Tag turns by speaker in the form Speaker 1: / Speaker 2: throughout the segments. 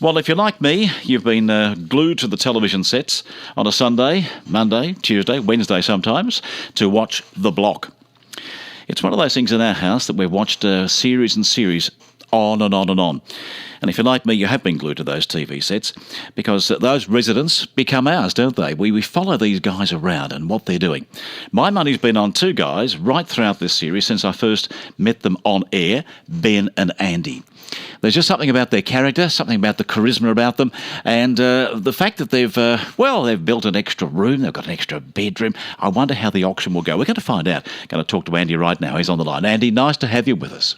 Speaker 1: Well, if you're like me, you've been glued to the television sets on a Sunday, Monday, Tuesday, Wednesday sometimes, to watch The Block. It's one of those things in our house that we've watched series and series on and on and on. And if you're like me, you have been glued to those TV sets because those residents become ours, don't they? We follow these guys around and what they're doing. My money's been on two guys right throughout this series since I first met them on air, Ben and Andy. There's just something about their character, something about the charisma about them, and the fact that they've built an extra room, they've got an extra bedroom. I wonder how the auction will go. We're going to find out. Going to talk to Andy right now. He's on the line. Andy, nice to have you with us.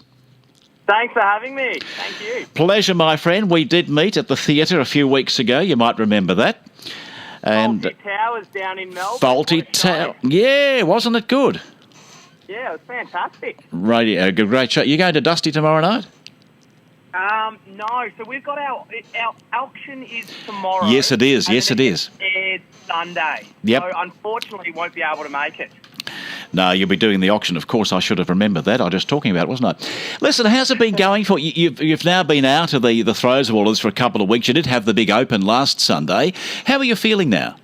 Speaker 2: Thanks for having me. Thank you.
Speaker 1: Pleasure, my friend. We did meet at the theatre a few weeks ago. You might remember that.
Speaker 2: And Fawlty Towers down in Melbourne.
Speaker 1: Fawlty Towers. Yeah, wasn't it good?
Speaker 2: Yeah, it was fantastic.
Speaker 1: Radio, great show. You going to Dusty tomorrow night?
Speaker 2: No. So we've got our auction is tomorrow.
Speaker 1: Yes, it is. Yes, it is.
Speaker 2: It's Sunday.
Speaker 1: Yep.
Speaker 2: So unfortunately, won't be able to make it.
Speaker 1: No, you'll be doing the auction. Of course, I should have remembered that. I was just talking about it, wasn't I? Listen, how's it been going for you? You've now been out of the throes of all this for a couple of weeks. You did have the big open last Sunday. How are you feeling now?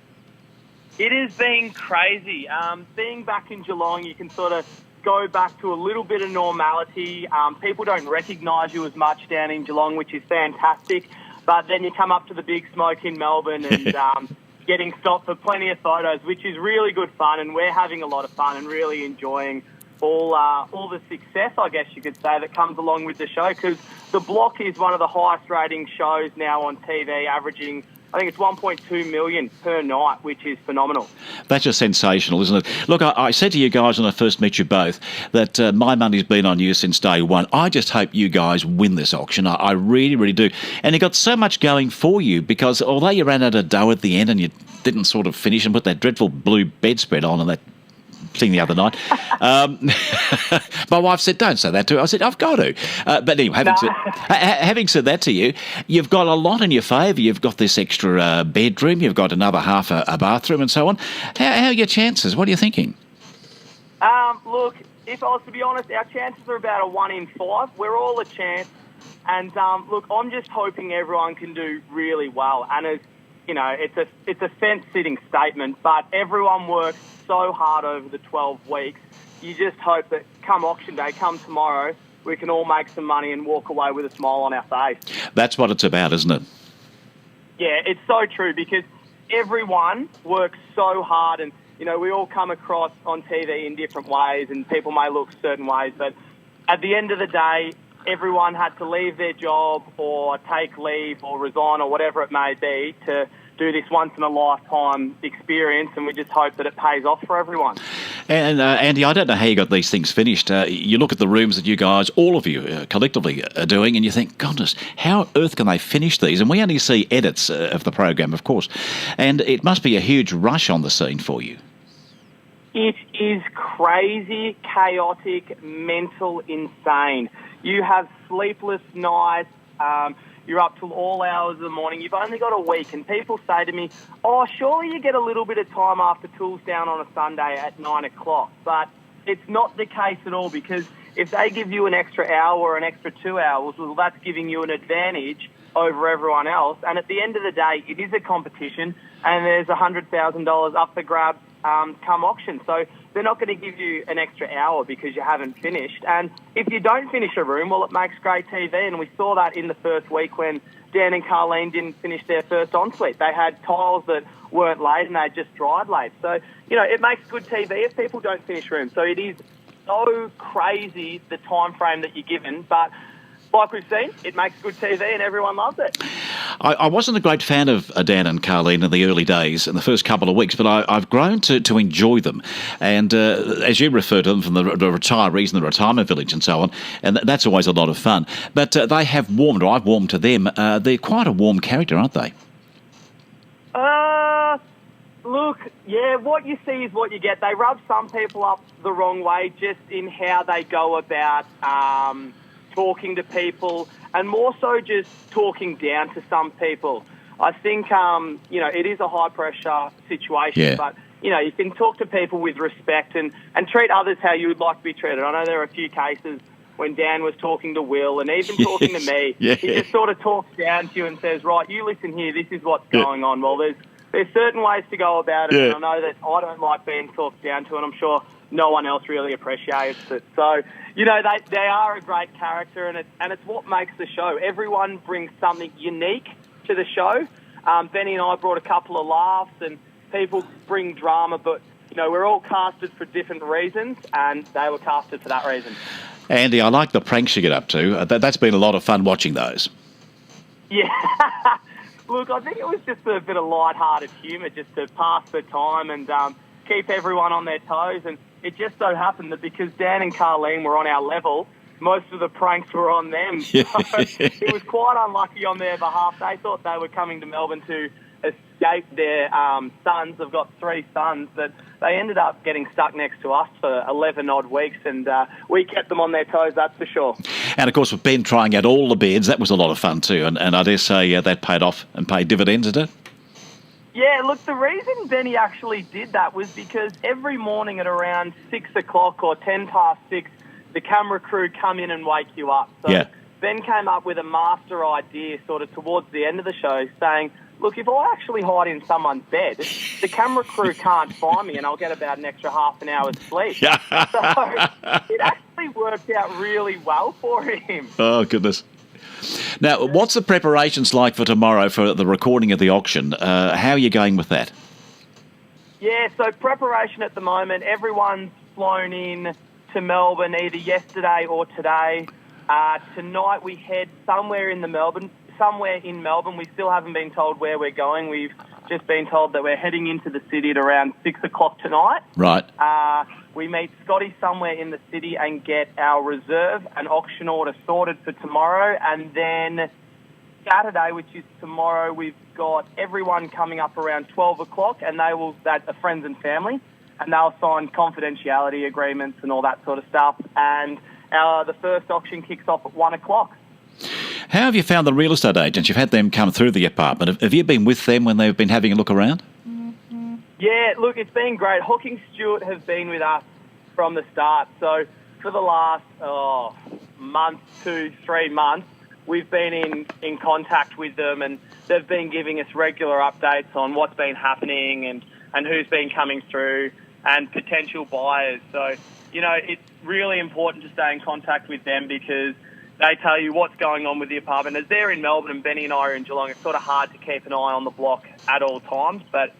Speaker 2: It has been crazy. Being back in Geelong, you can sort of go back to a little bit of normality. People don't recognise you as much down in Geelong, which is fantastic. But then you come up to the big smoke in Melbourne and getting stopped for plenty of photos, which is really good fun, and we're having a lot of fun and really enjoying all the success, I guess you could say, that comes along with the show, because The Block is one of the highest rating shows now on TV, averaging, I think it's 1.2 million per night, which is phenomenal. That's
Speaker 1: just sensational, isn't it? Look, I said to you guys when I first met you both that my money's been on you since day one. I just hope you guys win this auction. I really, really do. And you got so much going for you because although you ran out of dough at the end and you didn't sort of finish and put that dreadful blue bedspread on and that thing the other night. My wife said, don't say that to her. I said, I've got to. But anyway, having said that to you, you've got a lot in your favour. You've got this extra bedroom. You've got another half a bathroom and so on. How are your chances? What are you thinking?
Speaker 2: Look, if I was to be honest, our chances are about a 1 in 5. We're all a chance. And, look, I'm just hoping everyone can do really well. And as you know, it's a fence-sitting statement, but everyone works so hard over the 12 weeks. You just hope that come auction day, come tomorrow, we can all make some money and walk away with a smile on our face.
Speaker 1: That's what it's about, isn't it?
Speaker 2: Yeah, it's so true because everyone works so hard and, you know, we all come across on TV in different ways and people may look certain ways, but at the end of the day, everyone had to leave their job or take leave or resign or whatever it may be to do this once-in-a-lifetime experience, and we just hope that it pays off for everyone.
Speaker 1: And Andy, I don't know how you got these things finished. You look at the rooms that you guys, all of you collectively are doing, and you think, goodness, how on earth can they finish these? And we only see edits of the program, of course. And it must be a huge rush on the scene for you.
Speaker 2: It is crazy, chaotic, mental, insane. You have sleepless nights. You're up till all hours of the morning. You've only got a week. And people say to me, oh, surely you get a little bit of time after tools down on a Sunday at 9 o'clock. But it's not the case at all because if they give you an extra hour or an extra 2 hours, well, that's giving you an advantage over everyone else. And at the end of the day, it is a competition and there's $100,000 up for grabs come auction. So they're not going to give you an extra hour because you haven't finished. And if you don't finish a room, well, it makes great TV. And we saw that in the first week when Dan and Carleen didn't finish their first ensuite. They had tiles that weren't laid and they just dried late. So, you know, it makes good TV if people don't finish rooms. So it is so crazy, the time frame that you're given. But like we've seen, it makes good TV and everyone loves it.
Speaker 1: I wasn't a great fan of Dan and Carleen in the early days, in the first couple of weeks, but I've grown to enjoy them. And as you refer to them from the retirees in the retirement village and so on, and that's always a lot of fun. But they have warmed, or I've warmed to them. They're quite a warm character, aren't they?
Speaker 2: Look, yeah, what you see is what you get. They rub some people up the wrong way just in how they go about talking to people and more so just talking down to some people. I think, you know, it is a high-pressure situation, but, you know, you can talk to people with respect and treat others how you would like to be treated. I know there are a few cases when Dan was talking to Will and even talking to me.
Speaker 1: Yeah.
Speaker 2: He just sort of talks down to you and says, right, you listen here, this is what's going on. Well, there's certain ways to go about it, and I know that I don't like being talked down to, and I'm sure no one else really appreciates it. So, you know, they are a great character, and it's what makes the show. Everyone brings something unique to the show. Benny and I brought a couple of laughs, and people bring drama, but, you know, we're all casted for different reasons, and they were casted for that reason.
Speaker 1: Andy, I like the pranks you get up to. That's been a lot of fun watching those.
Speaker 2: Yeah. Look, I think it was just a bit of light-hearted humour just to pass the time and keep everyone on their toes. And it just so happened that because Dan and Carleen were on our level, most of the pranks were on them. So it was quite unlucky on their behalf. They thought they were coming to Melbourne to escape their sons. They've got 3 sons, but they ended up getting stuck next to us for 11 odd weeks, and we kept them on their toes, that's for sure.
Speaker 1: And of course, with Ben trying out all the beds, that was a lot of fun too. And I dare say that paid off and paid dividends, did it?
Speaker 2: Yeah, look, the reason Benny actually did that was because every morning at around 6 o'clock or 10 past 6, the camera crew come in and wake you up. So Ben came up with a master idea sort of towards the end of the show saying, look, if I actually hide in someone's bed, the camera crew can't find me and I'll get about an extra half an hour's sleep. So it actually worked out really well for him.
Speaker 1: Oh, goodness. Now, what's the preparations like for tomorrow for the recording of the auction? How are you going with that?
Speaker 2: Yeah, so preparation at the moment, everyone's flown in to Melbourne either yesterday or today. Tonight we head somewhere in Melbourne. We still haven't been told where we're going. We've just been told that we're heading into the city at around 6 o'clock tonight.
Speaker 1: Right.
Speaker 2: We meet Scotty somewhere in the city and get our reserve and auction order sorted for tomorrow. And then Saturday, which is tomorrow, we've got everyone coming up around 12 o'clock, and that are friends and family, and they'll sign confidentiality agreements and all that sort of stuff. And the first auction kicks off at 1 o'clock.
Speaker 1: How have you found the real estate agents? You've had them come through the apartment. Have you been with them when they've been having a look around?
Speaker 2: Yeah, look, it's been great. Hawking Stewart has been with us from the start. So for the last month, 2-3 months, we've been in contact with them, and they've been giving us regular updates on what's been happening and who's been coming through and potential buyers. So, you know, it's really important to stay in contact with them because they tell you what's going on with the apartment. As they're in Melbourne and Benny and I are in Geelong, it's sort of hard to keep an eye on the block at all times. But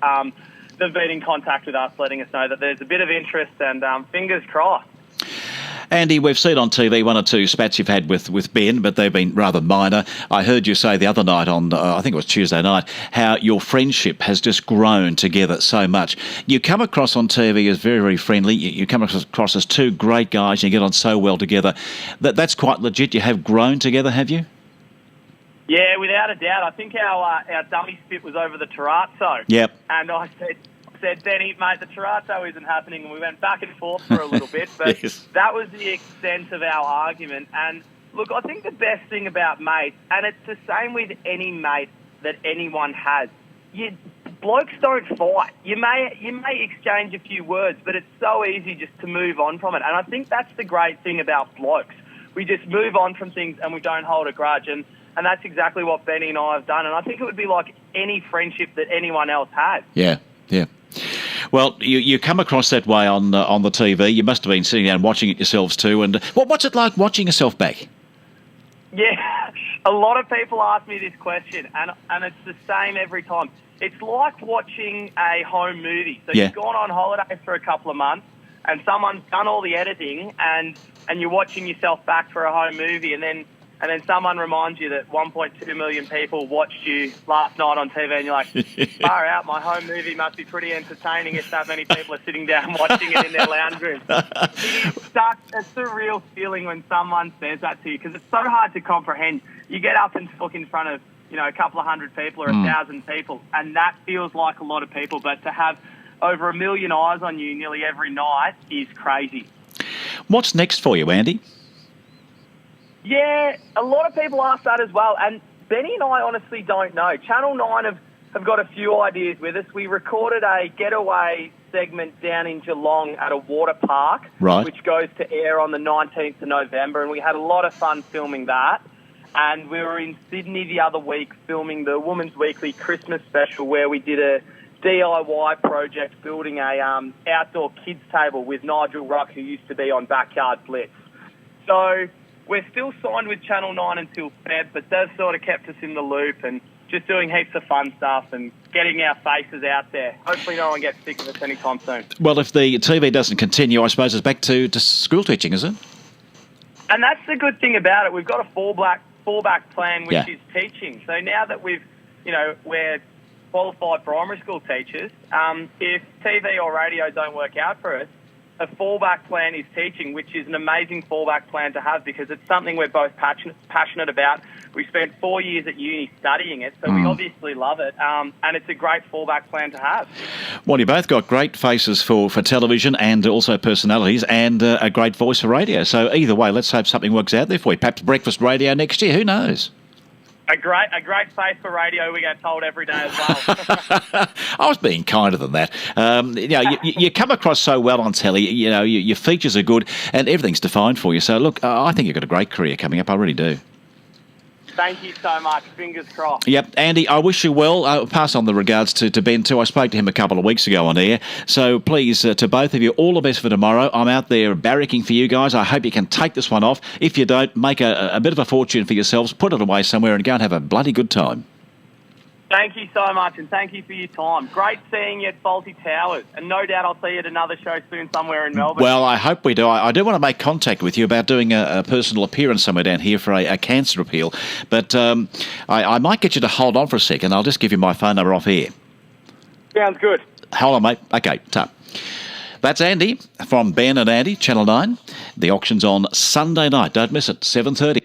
Speaker 2: they've been in contact with us, letting us know that there's a bit of interest, and fingers crossed.
Speaker 1: Andy, we've seen on TV 1 or 2 spats you've had with Ben, but they've been rather minor. I heard you say the other night on, I think it was Tuesday night, how your friendship has just grown together so much. You come across on TV as very, very friendly. You come across as 2 great guys. You get on so well together. That's quite legit. You have grown together, have you?
Speaker 2: Yeah, without a doubt. I think our dummy spit was over the terrazzo.
Speaker 1: Yep.
Speaker 2: And I said, Benny, mate, the terrazzo isn't happening, and we went back and forth for a little bit, but that was the extent of our argument. And look, I think the best thing about mates, and it's the same with any mate that anyone has, blokes don't fight. You may exchange a few words, but it's so easy just to move on from it. And I think that's the great thing about blokes. We just move on from things and we don't hold a grudge. And that's exactly what Benny and I have done. And I think it would be like any friendship that anyone else has.
Speaker 1: Yeah. Well, you come across that way on the TV. You must have been sitting down watching it yourselves too. And what's it like watching yourself back?
Speaker 2: Yeah, a lot of people ask me this question, and it's the same every time. It's like watching a home movie. So you've gone on holiday for a couple of months, and someone's done all the editing, and you're watching yourself back for a home movie, and then someone reminds you that 1.2 million people watched you last night on TV, and you're like, far out, my home movie must be pretty entertaining if that many people are sitting down watching it in their lounge room. It's the real feeling when someone says that to you, because it's so hard to comprehend. You get up and talk in front of, you know, a couple of hundred people or 1,000 people, and that feels like a lot of people, but to have over 1 million eyes on you nearly every night is crazy.
Speaker 1: What's next for you, Andy?
Speaker 2: Yeah, a lot of people ask that as well, and Benny and I honestly don't know. Channel 9 have got a few ideas with us. We recorded a getaway segment down in Geelong at a water park,
Speaker 1: Right.
Speaker 2: which goes to air on the 19th of November, and we had a lot of fun filming that. And we were in Sydney the other week filming the Women's Weekly Christmas special, where we did a DIY project building a outdoor kids table with Nigel Ruck, who used to be on Backyard Blitz. So we're still signed with Channel 9 until Feb, but they've sort of kept us in the loop and just doing heaps of fun stuff and getting our faces out there. Hopefully no one gets sick of us anytime soon.
Speaker 1: Well, if the TV doesn't continue, I suppose it's back to school teaching, is it?
Speaker 2: And that's the good thing about it. We've got a fallback plan, which
Speaker 1: Yeah.
Speaker 2: is teaching. So now that we're qualified primary school teachers, if TV or radio don't work out for us, a fallback plan is teaching, which is an amazing fallback plan to have because it's something we're both passionate about. We spent 4 years at uni studying it, so we obviously love it, and it's a great fallback plan to have.
Speaker 1: Well, you both got great faces for television and also personalities and a great voice for radio. So either way, let's hope something works out there for you. Perhaps breakfast radio next year, who knows?
Speaker 2: A great face for radio, we get told every day as well.
Speaker 1: I was being kinder than that. You come across so well on telly. You know, your features are good and everything's defined for you. So, look, I think you've got a great career coming up. I really do.
Speaker 2: Thank you so much. Fingers crossed.
Speaker 1: Yep, Andy, I wish you well. I'll pass on the regards to Ben too. I spoke to him a couple of weeks ago on air. So please, to both of you, all the best for tomorrow. I'm out there barracking for you guys. I hope you can take this one off. If you don't, make a bit of a fortune for yourselves, put it away somewhere and go and have a bloody good time.
Speaker 2: Thank you so much, and thank you for your time. Great seeing you at Faulty Towers, and no doubt I'll see you at another show soon somewhere in Melbourne.
Speaker 1: Well, I hope we do. I do want to make contact with you about doing a personal appearance somewhere down here for a cancer appeal, but I might get you to hold on for a second. I'll just give you my phone number off here.
Speaker 2: Sounds good.
Speaker 1: Hold on, mate. Okay, tough. That's Andy from Ben and Andy, Channel 9. The auction's on Sunday night. Don't miss it, 7:30.